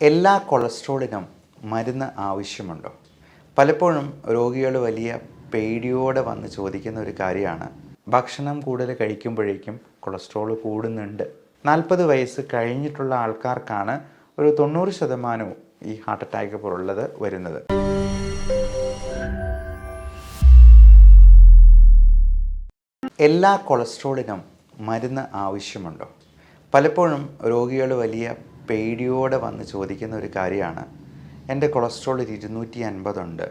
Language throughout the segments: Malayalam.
എല്ലാ കൊളസ്ട്രോളിനും മരുന്ന് ആവശ്യമുണ്ടോ? പലപ്പോഴും രോഗികൾ വലിയ പേടിയോടെ വന്ന് ചോദിക്കുന്ന ഒരു കാര്യമാണ്, ഭക്ഷണം കൂടുതൽ കഴിക്കുമ്പോഴേക്കും കൊളസ്ട്രോൾ കൂടുന്നുണ്ട്. 40 വയസ്സ് കഴിഞ്ഞിട്ടുള്ള ആൾക്കാർക്കാണ് ഒരു 90% ഈ ഹാർട്ട് അറ്റാക്ക് പോലുള്ളത് വരുന്നത്. എല്ലാ കൊളസ്ട്രോളിനും മരുന്ന് ആവശ്യമുണ്ടോ? പലപ്പോഴും രോഗികൾ വലിയ പേടിയോടെ വന്ന് ചോദിക്കുന്ന ഒരു കാര്യമാണ്, എൻ്റെ കൊളസ്ട്രോൾ 250 ഉണ്ട്,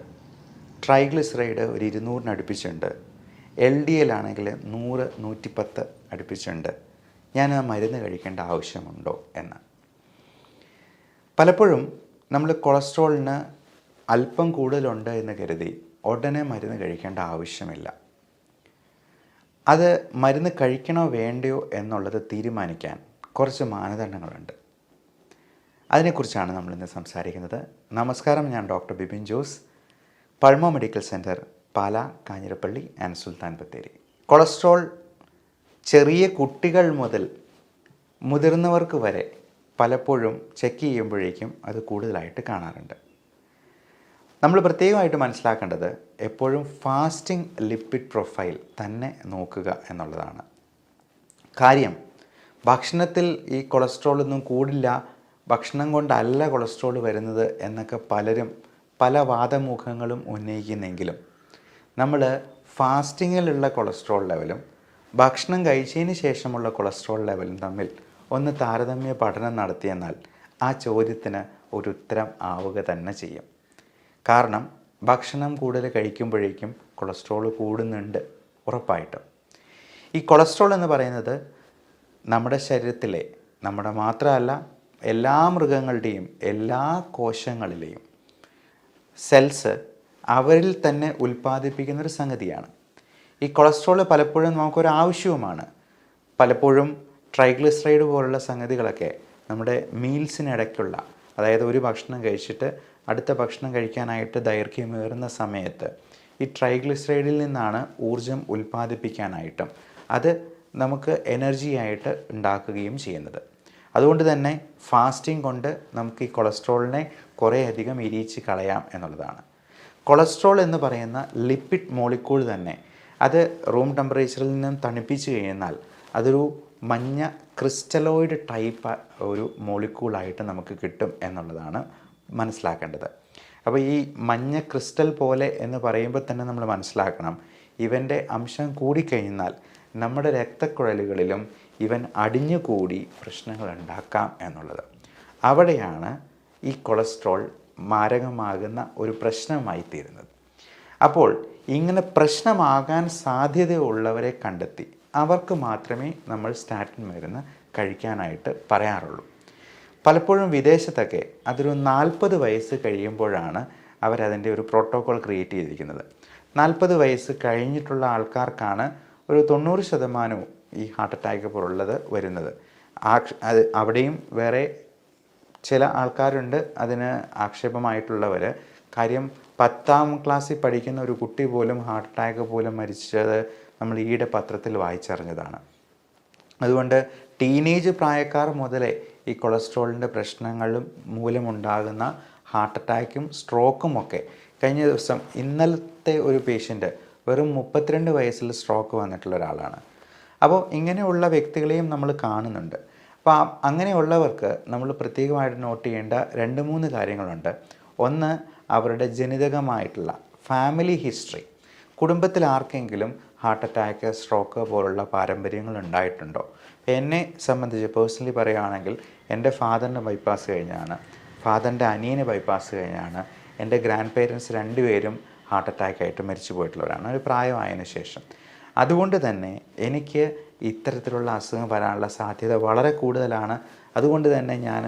ട്രൈഗ്ലിസറൈഡ് ഒരു 200 അടുപ്പിച്ചുണ്ട്, LDL ആണെങ്കിൽ 100 110 അടുപ്പിച്ചുണ്ട്, ഞാൻ ആ മരുന്ന് കഴിക്കേണ്ട ആവശ്യമുണ്ടോ എന്ന്. പലപ്പോഴും നമ്മൾ കൊളസ്ട്രോളിന് അല്പം കൂടുതലുണ്ട് എന്ന് കരുതി ഉടനെ മരുന്ന് കഴിക്കേണ്ട ആവശ്യമില്ല. അത് മരുന്ന് കഴിക്കണോ വേണ്ടയോ എന്നുള്ളത് തീരുമാനിക്കാൻ കുറച്ച് മാനദണ്ഡങ്ങളുണ്ട്. അതിനെക്കുറിച്ചാണ് നമ്മളിന്ന് സംസാരിക്കുന്നത്. നമസ്കാരം, ഞാൻ doctor Bipin Jose, pulmo medical centre, Pala, Kanjirappally and Sultan Bathery. Cholesterol ചെറിയ കുട്ടികൾ മുതൽ മുതിർന്നവർക്ക് വരെ പലപ്പോഴും ചെക്ക് ചെയ്യുമ്പോഴേക്കും അത് കൂടുതലായിട്ട് കാണാറുണ്ട്. നമ്മൾ പ്രത്യേകമായിട്ട് മനസ്സിലാക്കേണ്ടത് എപ്പോഴും ഫാസ്റ്റിംഗ് ലിപ്പിഡ് പ്രൊഫൈൽ തന്നെ നോക്കുക എന്നുള്ളതാണ്. കാര്യം, ഭക്ഷണത്തിൽ ഈ കൊളസ്ട്രോൾ ഒന്നും കൂടില്ല, ഭക്ഷണം കൊണ്ടല്ല കൊളസ്ട്രോൾ വരുന്നത് എന്നൊക്കെ പലരും പല വാദമുഖങ്ങളും ഉന്നയിക്കുന്നെങ്കിലും നമ്മൾ ഫാസ്റ്റിങ്ങിലുള്ള കൊളസ്ട്രോൾ ലെവലും ഭക്ഷണം കഴിച്ചതിന് ശേഷമുള്ള കൊളസ്ട്രോൾ ലെവലും തമ്മിൽ ഒന്ന് താരതമ്യ പഠനം നടത്തിയെന്നാൽ ആ ചോദ്യത്തിന് ഒരു ഉത്തരം ആവുക തന്നെ ചെയ്യും. കാരണം ഭക്ഷണം കൂടുതൽ കഴിക്കുമ്പോഴേക്കും കൊളസ്ട്രോൾ കൂടുന്നുണ്ട് ഉറപ്പായിട്ടും. ഈ കൊളസ്ട്രോൾ എന്ന് പറയുന്നത് നമ്മുടെ ശരീരത്തിലെ, നമ്മുടെ മാത്രമല്ല എല്ലാ മൃഗങ്ങളുടെയും എല്ലാ കോശങ്ങളിലെയും സെൽസ് അവരിൽ തന്നെ ഉൽപ്പാദിപ്പിക്കുന്നൊരു സംഗതിയാണ്. ഈ കൊളസ്ട്രോൾ പലപ്പോഴും നമുക്കൊരു ആവശ്യവുമാണ്. പലപ്പോഴും ട്രൈഗ്ലിസറൈഡ് പോലുള്ള സംഗതികളൊക്കെ നമ്മുടെ മീൽസിനിടയ്ക്കുള്ള, അതായത് ഒരു ഭക്ഷണം കഴിച്ചിട്ട് അടുത്ത ഭക്ഷണം കഴിക്കാനായിട്ട് ദൈർഘ്യമേറുന്ന സമയത്ത് ഈ ട്രൈഗ്ലിസറൈഡിൽ നിന്നാണ് ഊർജം ഉൽപ്പാദിപ്പിക്കാനായിട്ടും അത് നമുക്ക് എനർജിയായിട്ട് ഉണ്ടാക്കുകയും ചെയ്യുന്നത്. അതുകൊണ്ട് തന്നെ ഫാസ്റ്റിംഗ് കൊണ്ട് നമുക്ക് ഈ കൊളസ്ട്രോളിനെ കുറേയധികം ഇരിച്ച് കളയാം എന്നുള്ളതാണ്. കൊളസ്ട്രോൾ എന്ന് പറയുന്ന ലിപ്പിഡ് മോളിക്യൂൾ തന്നെ അത് റൂം ടെമ്പറേച്ചറിൽ നിന്നും തണുപ്പിച്ച് കഴിഞ്ഞാൽ അതൊരു മഞ്ഞ ക്രിസ്റ്റലോയിഡ് ടൈപ്പ് ഒരു മോളിക്യൂളായിട്ട് നമുക്ക് കിട്ടും എന്നുള്ളതാണ് മനസ്സിലാക്കേണ്ടത്. അപ്പോൾ ഈ മഞ്ഞ ക്രിസ്റ്റൽ പോലെ എന്ന് പറയുമ്പോൾ തന്നെ നമ്മൾ മനസ്സിലാക്കണം, ഇവൻ്റെ അംശം കൂടിക്കഴിഞ്ഞാൽ നമ്മുടെ രക്തക്കുഴലുകളിലും ഇവൻ അടിഞ്ഞുകൂടി പ്രശ്നങ്ങൾ ഉണ്ടാക്കാം എന്നുള്ളത്. അവിടെയാണ് ഈ കൊളസ്ട്രോൾ മാരകമാകുന്ന ഒരു പ്രശ്നമായി തീരുന്നത്. അപ്പോൾ ഇങ്ങനെ പ്രശ്നമാകാൻ സാധ്യതയുള്ളവരെ കണ്ടെത്തി അവർക്ക് മാത്രമേ നമ്മൾ സ്റ്റാറ്റിൻ മരുന്ന് കഴിക്കാനായിട്ട് പറയാറുള്ളൂ. പലപ്പോഴും വിദേശത്തൊക്കെ അതൊരു 40 വയസ്സ് കഴിയുമ്പോഴാണ് അവരതിൻ്റെ ഒരു പ്രോട്ടോക്കോൾ ക്രിയേറ്റ് ചെയ്തിരിക്കുന്നത്. 40 വയസ്സ് കഴിഞ്ഞിട്ടുള്ള ആൾക്കാർക്കാണ് ഒരു 90% ഈ ഹാർട്ട് അറ്റാക്ക് പോലുള്ളത് വരുന്നത്. അവിടെയും വേറെ ചില ആൾക്കാരുണ്ട് അതിന് ആക്ഷേപമായിട്ടുള്ളവർ. കാര്യം, 10ാം ക്ലാസ്സിൽ പഠിക്കുന്ന ഒരു കുട്ടി പോലും ഹാർട്ട് അറ്റാക്ക് പോലും മരിച്ചത് നമ്മൾ ഈയിടെ പത്രത്തിൽ വായിച്ചറിഞ്ഞതാണ്. അതുകൊണ്ട് ടീനേജ് പ്രായക്കാർ മുതലേ ഈ കൊളസ്ട്രോളിൻ്റെ പ്രശ്നങ്ങളും മൂലമുണ്ടാകുന്ന ഹാർട്ട് അറ്റാക്കും സ്ട്രോക്കും ഒക്കെ. കഴിഞ്ഞ ദിവസം ഇന്നലത്തെ ഒരു പേഷ്യൻ്റ് വെറും 32 വയസ്സിൽ സ്ട്രോക്ക് വന്നിട്ടുള്ള ഒരാളാണ്. അപ്പോൾ ഇങ്ങനെയുള്ള വ്യക്തികളെയും നമ്മൾ കാണുന്നുണ്ട്. അപ്പോൾ അങ്ങനെയുള്ളവർക്ക് നമ്മൾ പ്രത്യേകമായിട്ട് നോട്ട് ചെയ്യേണ്ട 2-3 കാര്യങ്ങളുണ്ട്. ഒന്ന്, അവരുടെ ജനിതകമായിട്ടുള്ള ഫാമിലി ഹിസ്റ്ററി. കുടുംബത്തിൽ ആർക്കെങ്കിലും ഹാർട്ട് അറ്റാക്ക്, സ്ട്രോക്ക് പോലുള്ള പാരമ്പര്യങ്ങൾ ഉണ്ടായിട്ടുണ്ടോ? എന്നെ സംബന്ധിച്ച് പേഴ്സണലി പറയുകയാണെങ്കിൽ എൻ്റെ ഫാദറിൻ്റെ ബൈപ്പാസ് കഴിഞ്ഞാണ്, ഫാദറിൻ്റെ അനിയന് ബൈപ്പാസ് കഴിഞ്ഞാണ്, എൻ്റെ ഗ്രാൻഡ് പേരൻസ് 2 പേരും ഹാർട്ട് അറ്റാക്കായിട്ട് മരിച്ചു പോയിട്ടുള്ളവരാണ് ഒരു പ്രായമായതിനു ശേഷം. അതുകൊണ്ട് തന്നെ എനിക്ക് ഇത്തരത്തിലുള്ള അസുഖം വരാനുള്ള സാധ്യത വളരെ കൂടുതലാണ്. അതുകൊണ്ട് തന്നെ ഞാൻ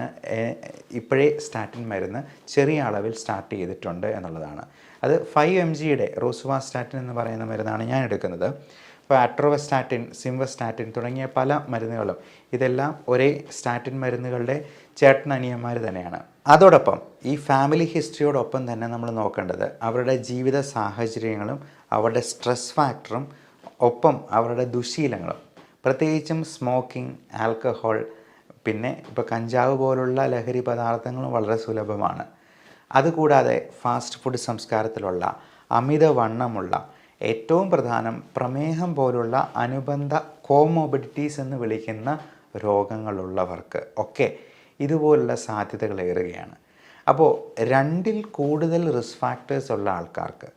ഇപ്പോഴേ സ്റ്റാറ്റിൻ മരുന്ന് ചെറിയ അളവിൽ സ്റ്റാർട്ട് ചെയ്തിട്ടുണ്ട് എന്നുള്ളതാണ്. അത് 5 mgയുടെ റോസുവാസ്റ്റാറ്റിൻ എന്ന് പറയുന്ന മരുന്നാണ് ഞാൻ എടുക്കുന്നത്. ഇപ്പോൾ അട്രോവസ്റ്റാറ്റിൻ, സിംവസ്റ്റാറ്റിൻ തുടങ്ങിയ പല മരുന്നുകളും, ഇതെല്ലാം ഒരേ സ്റ്റാറ്റിൻ മരുന്നുകളുടെ ചേട്ടനനിയന്മാർ തന്നെയാണ്. അതോടൊപ്പം ഈ ഫാമിലി ഹിസ്റ്ററിയോടൊപ്പം തന്നെ നമ്മൾ നോക്കേണ്ടത് അവരുടെ ജീവിത സാഹചര്യങ്ങളും അവരുടെ സ്ട്രെസ് ഫാക്ടറും ഒപ്പം അവരുടെ ദുശീലങ്ങളും, പ്രത്യേകിച്ചും സ്മോക്കിംഗ്, ആൽക്കഹോൾ, പിന്നെ ഇപ്പോൾ കഞ്ചാവ് പോലുള്ള ലഹരി പദാർത്ഥങ്ങളും വളരെ സുലഭമാണ്. അതുകൂടാതെ ഫാസ്റ്റ് ഫുഡ് സംസ്കാരത്തിലുള്ള അമിതവണ്ണമുള്ള, ഏറ്റവും പ്രധാനം പ്രമേഹം പോലുള്ള അനുബന്ധ കോമോബിഡിറ്റീസ് എന്ന് വിളിക്കുന്ന രോഗങ്ങളുള്ളവർക്ക് ഒക്കെ ഇതുപോലുള്ള സാധ്യതകൾ ഏറുകയാണ്. അപ്പോൾ 2ൽ കൂടുതൽ റിസ്ക് ഫാക്ടേഴ്സ് ഉള്ള ആൾക്കാർക്ക്,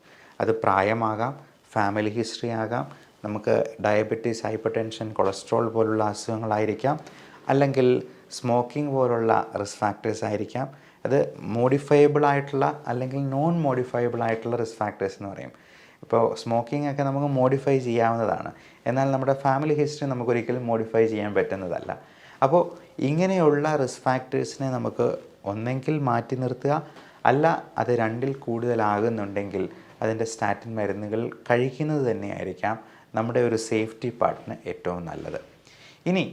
അത് പ്രായമാകാം, ഫാമിലി ഹിസ്റ്ററി ആകാം, നമുക്ക് ഡയബറ്റീസ്, ഹൈപ്പർ ടെൻഷൻ, കൊളസ്ട്രോൾ പോലുള്ള അസുഖങ്ങളായിരിക്കാം, അല്ലെങ്കിൽ സ്മോക്കിംഗ് പോലുള്ള റിസ്ക് ഫാക്ടേഴ്സ് ആയിരിക്കാം. അത് മോഡിഫയബിൾ ആയിട്ടുള്ള അല്ലെങ്കിൽ നോൺ മോഡിഫയബിൾ ആയിട്ടുള്ള റിസ്ക് ഫാക്ടേഴ്സ് എന്ന് പറയും. ഇപ്പോൾ സ്മോക്കിംഗ് ഒക്കെ നമുക്ക് മോഡിഫൈ ചെയ്യാവുന്നതാണ്, എന്നാൽ നമ്മുടെ ഫാമിലി ഹിസ്റ്ററി നമുക്കൊരിക്കലും മോഡിഫൈ ചെയ്യാൻ പറ്റുന്നതല്ല. അപ്പോൾ ഇങ്ങനെയുള്ള റിസ്ക് ഫാക്ടേഴ്സിനെ നമുക്ക് ഒന്നെങ്കിൽ മാറ്റി നിർത്തുക, അല്ല അത് 2ൽ കൂടുതലാകുന്നുണ്ടെങ്കിൽ അതിൻ്റെ സ്റ്റാറ്റിൻ മരുന്നുകൾ കഴിക്കുന്നത് തന്നെയായിരിക്കാം നമ്മുടെ ഒരു സേഫ്റ്റി പാർട്ടിന് ഏറ്റവും നല്ലത്. ഇനി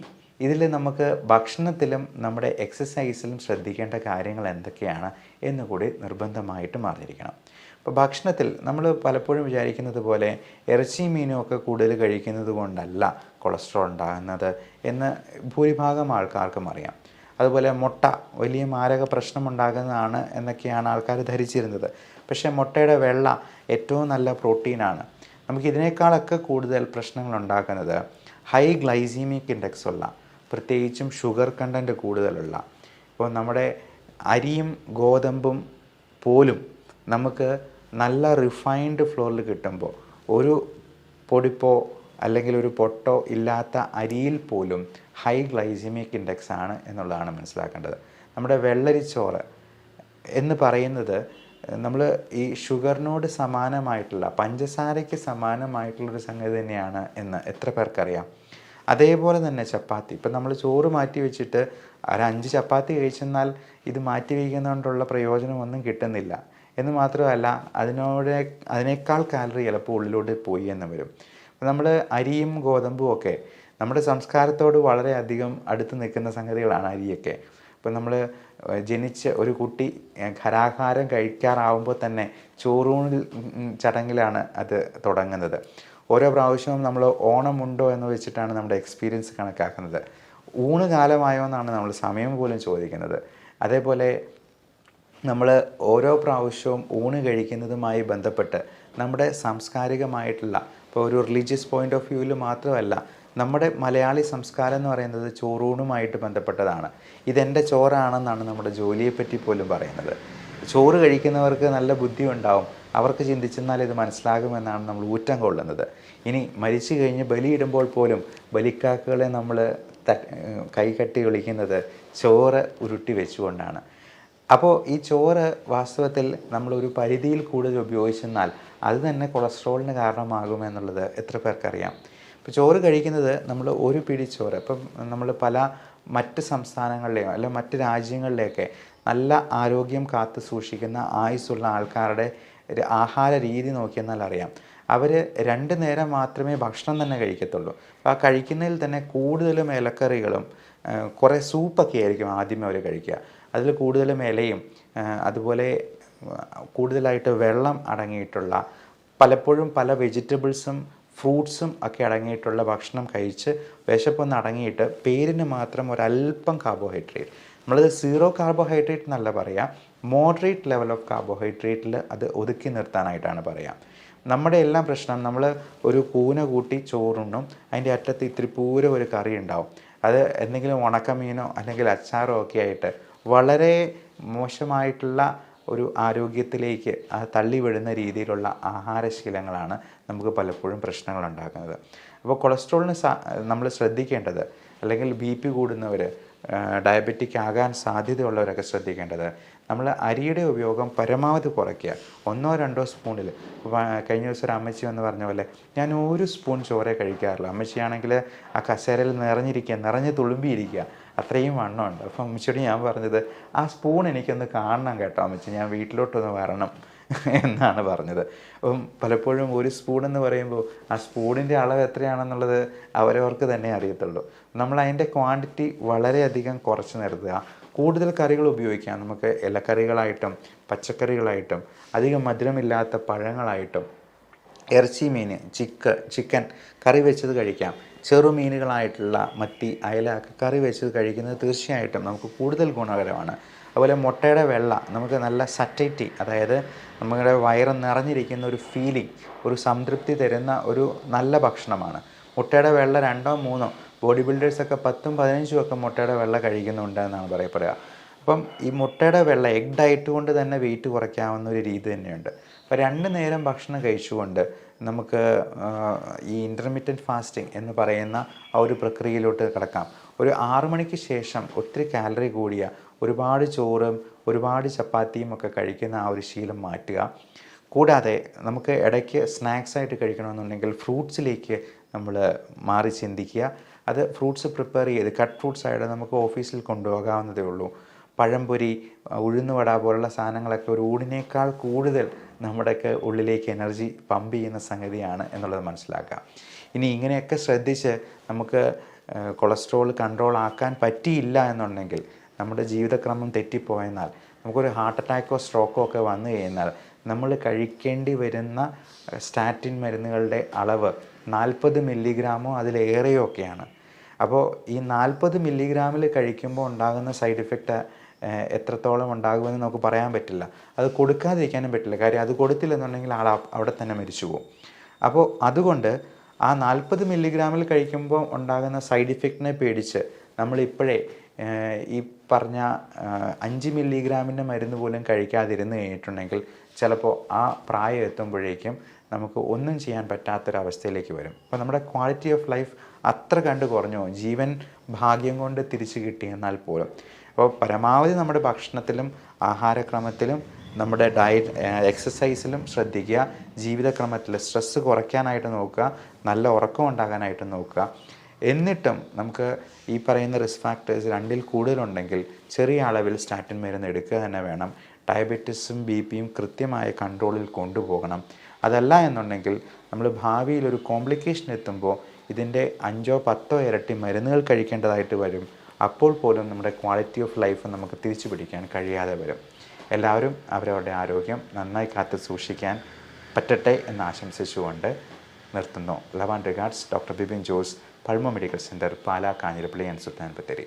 ഇതിൽ നമുക്ക് ഭക്ഷണത്തിലും നമ്മുടെ എക്സസൈസിലും ശ്രദ്ധിക്കേണ്ട കാര്യങ്ങൾ എന്തൊക്കെയാണ് എന്നുകൂടി നിർബന്ധമായിട്ടും അറിഞ്ഞിരിക്കണം. ഇപ്പോൾ ഭക്ഷണത്തിൽ നമ്മൾ പലപ്പോഴും വിചാരിക്കുന്നത് പോലെ ഇറച്ചിയും മീനും ഒക്കെ കൂടുതൽ കഴിക്കുന്നത് കൊണ്ടല്ല കൊളസ്ട്രോൾ ഉണ്ടാകുന്നത് എന്ന് ഭൂരിഭാഗം ആൾക്കാർക്കും അറിയാം. അതുപോലെ മുട്ട വലിയ മാരക പ്രശ്നമുണ്ടാകുന്നതാണ് എന്നൊക്കെയാണ് ആൾക്കാർ ധരിച്ചിരുന്നത്. പക്ഷേ മുട്ടയുടെ വെള്ള ഏറ്റവും നല്ല പ്രോട്ടീനാണ്. നമുക്കിതിനേക്കാളൊക്കെ കൂടുതൽ പ്രശ്നങ്ങൾ ഉണ്ടാക്കുന്നത് ഹൈ ഗ്ലൈസീമിക് ഇൻഡെക്സ് ഉള്ള, പ്രത്യേകിച്ചും ഷുഗർ കണ്ടൻറ്റ് കൂടുതലുള്ള, ഇപ്പോൾ നമ്മുടെ അരിയും ഗോതമ്പും പോലും നമുക്ക് നല്ല റിഫൈൻഡ് ഫ്ലോറിൽ കിട്ടുമ്പോൾ ഒരു പൊടിപ്പോ അല്ലെങ്കിൽ ഒരു പൊട്ടോ ഇല്ലാത്ത അരിയിൽ പോലും ഹൈ ഗ്ലൈസീമിക് ഇൻഡെക്സ് ആണ് എന്നുള്ളതാണ് മനസ്സിലാക്കേണ്ടത്. നമ്മുടെ വെള്ളരിച്ചോറ് എന്ന് പറയുന്നത് നമ്മൾ ഈ ഷുഗറിനോട് സമാനമായിട്ടുള്ള, പഞ്ചസാരയ്ക്ക് സമാനമായിട്ടുള്ളൊരു സംഗതി തന്നെയാണ് എന്ന് എത്ര പേർക്കറിയാം? അതേപോലെ തന്നെ ചപ്പാത്തി, ഇപ്പം നമ്മൾ ചോറ് മാറ്റി വെച്ചിട്ട് ഒരു 5 ചപ്പാത്തി കഴിച്ചെന്നാൽ ഇത് മാറ്റി വയ്ക്കുന്നതുകൊണ്ടുള്ള പ്രയോജനമൊന്നും കിട്ടുന്നില്ല എന്ന് മാത്രമല്ല, അതിനേക്കാൾ കാലറി ചിലപ്പോൾ ഉള്ളിലോട്ട് പോയി എന്ന് വരും. നമ്മൾ അരിയും ഗോതമ്പും ഒക്കെ നമ്മുടെ സംസ്കാരത്തോട് വളരെയധികം അടുത്ത് നിൽക്കുന്ന സംഗതികളാണ് അരിയൊക്കെ. ഇപ്പം നമ്മൾ ജനിച്ച് ഒരു കുട്ടി ഖരാഹാരം കഴിക്കാറാവുമ്പോൾ തന്നെ ചോറൂണിൽ ചടങ്ങിലാണ് അത് തുടങ്ങുന്നത്. ഓരോ പ്രാവശ്യവും നമ്മൾ ഓണമുണ്ടോ എന്ന് വെച്ചിട്ടാണ് നമ്മുടെ എക്സ്പീരിയൻസ് കണക്കാക്കുന്നത്. ഊണ് കാലമായോ എന്നാണ് നമ്മൾ സമയം പോലും ചോദിക്കുന്നത്. അതേപോലെ നമ്മൾ ഓരോ പ്രാവശ്യവും ഊണ് കഴിക്കുന്നതുമായി ബന്ധപ്പെട്ട് നമ്മുടെ സാംസ്കാരികമായിട്ടുള്ള, ഇപ്പോൾ ഒരു റിലീജിയസ് പോയിൻ്റ് ഓഫ് വ്യൂവിൽ മാത്രമല്ല, നമ്മുടെ മലയാളി സംസ്കാരം എന്ന് പറയുന്നത് ചോറൂണുമായിട്ട് ബന്ധപ്പെട്ടതാണ്. ഇതെൻ്റെ ചോറാണെന്നാണ് നമ്മുടെ ജോലിയെപ്പറ്റി പോലും പറയുന്നത്. ചോറ് കഴിക്കുന്നവർക്ക് നല്ല ബുദ്ധി ഉണ്ടാവും, അവർക്ക് ചിന്തിച്ചെന്നാൽ ഇത് മനസ്സിലാകുമെന്നാണ് നമ്മൾ ഊറ്റം കൊള്ളുന്നത്. ഇനി മരിച്ചു കഴിഞ്ഞ് ബലിയിടുമ്പോൾ പോലും ബലിക്കാക്കുകളെ നമ്മൾ കൈകട്ടി വിളിക്കുന്നത് ചോറ് ഉരുട്ടി വെച്ചുകൊണ്ടാണ്. അപ്പോൾ ഈ ചോറ് വാസ്തവത്തിൽ നമ്മളൊരു പരിധിയിൽ കൂടുതൽ ഉപയോഗിച്ചെന്നാൽ അത് തന്നെ കൊളസ്ട്രോളിന് കാരണമാകുമെന്നുള്ളത് എത്ര പേർക്കറിയാം? ഇപ്പോൾ ചോറ് കഴിക്കുന്നത് നമ്മൾ ഒരു പിടി ചോറ്, ഇപ്പം നമ്മൾ പല മറ്റ് സംസ്ഥാനങ്ങളിലെയോ അല്ലെങ്കിൽ മറ്റ് രാജ്യങ്ങളിലെയൊക്കെ നല്ല ആരോഗ്യം കാത്തു സൂക്ഷിക്കുന്ന ആയുസ്സുള്ള ആൾക്കാരുടെ ഒരു ആഹാര രീതി നോക്കിയെന്നാൽ അറിയാം, അവർ 2 നേരം മാത്രമേ ഭക്ഷണം തന്നെ കഴിക്കത്തുള്ളൂ. അപ്പോൾ ആ കഴിക്കുന്നതിൽ തന്നെ കൂടുതലും ഇലക്കറികളും കുറേ സൂപ്പൊക്കെ ആയിരിക്കും ആദ്യമേ അവർ കഴിക്കുക. അതിൽ കൂടുതലും ഇലയും അതുപോലെ കൂടുതലായിട്ട് വെള്ളം അടങ്ങിയിട്ടുള്ള, പലപ്പോഴും പല വെജിറ്റബിൾസും ഫ്രൂട്ട്സും ഒക്കെ അടങ്ങിയിട്ടുള്ള ഭക്ഷണം കഴിച്ച് വിശപ്പൊന്ന് അടങ്ങിയിട്ട് പേരിന് മാത്രം ഒരല്പം കാർബോഹൈഡ്രേറ്റ്, നമ്മളത് 0 കാർബോഹൈഡ്രേറ്റ് എന്നല്ല പറയുക, മോഡറേറ്റ് ലെവൽ ഓഫ് കാർബോഹൈഡ്രേറ്റിൽ അത് ഒതുക്കി നിർത്താനായിട്ടാണ് പറയുക. നമ്മുടെ എല്ലാം പ്രശ്നം, നമ്മൾ ഒരു കൂന കൂട്ടി ചോറുണ്ണും, അതിൻ്റെ അറ്റത്ത് ഇത്തിരി പൂര ഒരു കറി ഉണ്ടാവും, അത് എന്തെങ്കിലും ഉണക്കമീനോ അല്ലെങ്കിൽ അച്ചാറോ ഒക്കെ ആയിട്ട് വളരെ മോശമായിട്ടുള്ള ഒരു ആരോഗ്യത്തിലേക്ക് തള്ളിവിടുന്ന രീതിയിലുള്ള ആഹാരശീലങ്ങളാണ് നമുക്ക് പലപ്പോഴും പ്രശ്നങ്ങൾ ഉണ്ടാക്കുന്നത്. അപ്പോൾ കൊളസ്ട്രോളിന് നമ്മൾ ശ്രദ്ധിക്കേണ്ടത്, അല്ലെങ്കിൽ BP കൂടുന്നവർ, ഡയബറ്റിക് ആകാൻ സാധ്യതയുള്ളവരൊക്കെ ശ്രദ്ധിക്കേണ്ടത്, നമ്മൾ അരിയുടെ ഉപയോഗം പരമാവധി കുറയ്ക്കുക. 1-2 സ്പൂണിൽ, കഴിഞ്ഞ ദിവസം ഒരു അമ്മച്ചി വന്ന് പറഞ്ഞ പോലെ ഞാൻ 1 സ്പൂൺ ചോറേ കഴിക്കാറില്ല. അമ്മച്ചിയാണെങ്കിൽ ആ കസേരയിൽ നിറഞ്ഞ് തുളുമ്പിയിരിക്കുക, അത്രയും വണ്ണമുണ്ട്. അപ്പോൾ അമ്മച്ചിയോട് ഞാൻ പറഞ്ഞത്, ആ സ്പൂൺ എനിക്കൊന്ന് കാണണം കേട്ടോ അമ്മച്ചി, ഞാൻ വീട്ടിലോട്ടൊന്ന് വരണം എന്നാണ് പറഞ്ഞത്. അപ്പം പലപ്പോഴും 1 സ്പൂൺ എന്ന് പറയുമ്പോൾ ആ സ്പൂണിൻ്റെ അളവ് എത്രയാണെന്നുള്ളത് അവരവർക്ക് തന്നെ അറിയത്തുള്ളൂ. നമ്മൾ അതിൻ്റെ ക്വാണ്ടിറ്റി വളരെയധികം കുറച്ച് നിർത്തുക. കൂടുതൽ കറികൾ ഉപയോഗിക്കാം. നമുക്ക് ഇലക്കറികളായിട്ടും പച്ചക്കറികളായിട്ടും അധികം മധുരമില്ലാത്ത പഴങ്ങളായിട്ടും ഇറച്ചി, മീൻ, ചിക്കൻ കറി വെച്ചത് കഴിക്കാം. ചെറുമീനുകളായിട്ടുള്ള മത്തി, അയല ഒക്കെ കറി വെച്ച് കഴിക്കുന്നത് തീർച്ചയായിട്ടും നമുക്ക് കൂടുതൽ ഗുണകരമാണ്. അതുപോലെ മുട്ടയുടെ വെള്ള നമുക്ക് നല്ല സറ്റൈറ്റി, അതായത് നമ്മുടെ വയറ് നിറഞ്ഞിരിക്കുന്ന ഒരു ഫീലിംഗ്, ഒരു സംതൃപ്തി തരുന്ന ഒരു നല്ല ഭക്ഷണമാണ്. മുട്ടയുടെ വെള്ള 2 or 3 ബോഡി ബിൽഡേഴ്സൊക്കെ 10ഉം 15ഉം ഒക്കെ മുട്ടയുടെ വെള്ള കഴിക്കുന്നുണ്ട് എന്നാണ് പറയപ്പെടുക. അപ്പം ഈ മുട്ടയുടെ വെള്ള എഗ് ഡയറ്റ് കൊണ്ട് തന്നെ വെയിറ്റ് കുറയ്ക്കാവുന്ന ഒരു രീതി തന്നെയുണ്ട്. അപ്പോൾ 2 നേരം ഭക്ഷണം കഴിച്ചുകൊണ്ട് നമുക്ക് ഈ ഇൻ്റർമീഡിയറ്റ് ഫാസ്റ്റിംഗ് എന്ന് പറയുന്ന ആ ഒരു പ്രക്രിയയിലോട്ട് കിടക്കാം. ഒരു 6 മണിക്ക് ശേഷം ഒത്തിരി കാലറി കൂടിയ ഒരുപാട് ചോറും ഒരുപാട് ചപ്പാത്തിയും ഒക്കെ കഴിക്കുന്ന ആ ഒരു ശീലം മാറ്റുക. കൂടാതെ നമുക്ക് ഇടയ്ക്ക് സ്നാക്സായിട്ട് കഴിക്കണമെന്നുണ്ടെങ്കിൽ ഫ്രൂട്ട്സിലേക്ക് നമ്മൾ മാറി ചിന്തിക്കുക. അത് ഫ്രൂട്ട്സ് പ്രിപ്പയർ ചെയ്ത് കട്ട് ഫ്രൂട്ട്സ് ആയിട്ട് നമുക്ക് ഓഫീസിൽ കൊണ്ടുപോകാവുന്നതേ ഉള്ളൂ. പഴംപൊരി, ഉഴുന്നുവട പോലുള്ള സാധനങ്ങളൊക്കെ ഒരു ഊണിനേക്കാൾ കൂടുതൽ നമ്മുടെയൊക്കെ ഉള്ളിലേക്ക് എനർജി പമ്പ് ചെയ്യുന്ന സംഗതിയാണ് എന്നുള്ളത് മനസ്സിലാക്കുക. ഇനി ഇങ്ങനെയൊക്കെ ശ്രദ്ധിച്ച് നമുക്ക് കൊളസ്ട്രോൾ കൺട്രോൾ ആക്കാൻ പറ്റിയില്ല എന്നുണ്ടെങ്കിൽ, നമ്മുടെ ജീവിതക്രമം തെറ്റിപ്പോയെന്നാൽ, നമുക്കൊരു ഹാർട്ട് അറ്റാക്കോ സ്ട്രോക്കോ ഒക്കെ വന്നു കഴിഞ്ഞാൽ നമ്മൾ കഴിക്കേണ്ടി വരുന്ന സ്റ്റാറ്റിൻ മരുന്നുകളുടെ അളവ് 40 മില്ലിഗ്രാമോ അതിലേറെയോ ഒക്കെയാണ്. അപ്പോൾ ഈ 40 മില്ലിഗ്രാമിൽ കഴിക്കുമ്പോൾ ഉണ്ടാകുന്ന സൈഡ് ഇഫക്റ്റ് എത്രത്തോളം ഉണ്ടാകുമെന്ന് നമുക്ക് പറയാൻ പറ്റില്ല. അത് കൊടുക്കാതിരിക്കാനും പറ്റില്ല. കാര്യം അത് കൊടുത്തില്ലെന്നുണ്ടെങ്കിൽ ആൾ അവിടെ തന്നെ മരിച്ചു പോകും. അപ്പോൾ അതുകൊണ്ട് ആ 40 മില്ലിഗ്രാമിൽ കഴിക്കുമ്പോൾ ഉണ്ടാകുന്ന സൈഡ് ഇഫക്റ്റിനെ പേടിച്ച് നമ്മളിപ്പോഴേ ഈ പറഞ്ഞ 5 മില്ലിഗ്രാമിൻ്റെ മരുന്ന് പോലും കഴിക്കാതിരുന്ന് കഴിഞ്ഞിട്ടുണ്ടെങ്കിൽ ചിലപ്പോൾ ആ പ്രായം എത്തുമ്പോഴേക്കും നമുക്ക് ഒന്നും ചെയ്യാൻ പറ്റാത്തൊരവസ്ഥയിലേക്ക് വരും. അപ്പോൾ നമ്മുടെ ക്വാളിറ്റി ഓഫ് ലൈഫ് അത്ര കണ്ട് കുറഞ്ഞു, ജീവൻ ഭാഗ്യം കൊണ്ട് തിരിച്ചു കിട്ടിയെന്നാൽ പോലും. അപ്പോൾ പരമാവധി നമ്മുടെ ഭക്ഷണത്തിലും ആഹാരക്രമത്തിലും നമ്മുടെ ഡയറ്റ് എക്സസൈസിലും ശ്രദ്ധിക്കുക. ജീവിതക്രമത്തിൽ സ്ട്രെസ്സ് കുറയ്ക്കാനായിട്ട് നോക്കുക, നല്ല ഉറക്കം ഉണ്ടാകാനായിട്ട് നോക്കുക. എന്നിട്ടും നമുക്ക് ഈ പറയുന്ന റിസ്ക് ഫാക്ടേഴ്സ് 2ൽ കൂടുതലുണ്ടെങ്കിൽ ചെറിയ അളവിൽ സ്റ്റാറ്റിൻ മരുന്ന് എടുക്കുക തന്നെ വേണം. ഡയബറ്റീസും BP-യും കൃത്യമായ കൺട്രോളിൽ കൊണ്ടുപോകണം. അതല്ല എന്നുണ്ടെങ്കിൽ നമ്മൾ ഭാവിയിൽ ഒരു കോംപ്ലിക്കേഷൻ എത്തുമ്പോൾ ഇതിൻ്റെ 5 or 10 ഇരട്ടി മരുന്നുകൾ കഴിക്കേണ്ടതായിട്ട് വരും. അപ്പോൾ പോലും നമ്മുടെ ക്വാളിറ്റി ഓഫ് ലൈഫ് നമുക്ക് തിരിച്ചു പിടിക്കാൻ കഴിയാതെ വരും. എല്ലാവരും അവരവരുടെ ആരോഗ്യം നന്നായി കാത്തു സൂക്ഷിക്കാൻ പറ്റട്ടെ എന്ന് ആശംസിച്ചുകൊണ്ട് നിർത്തുന്നു. Love and regards, doctor Bipin Jose, pulmo medical centre, Pala, Kanjirappally and Sultan Bathery.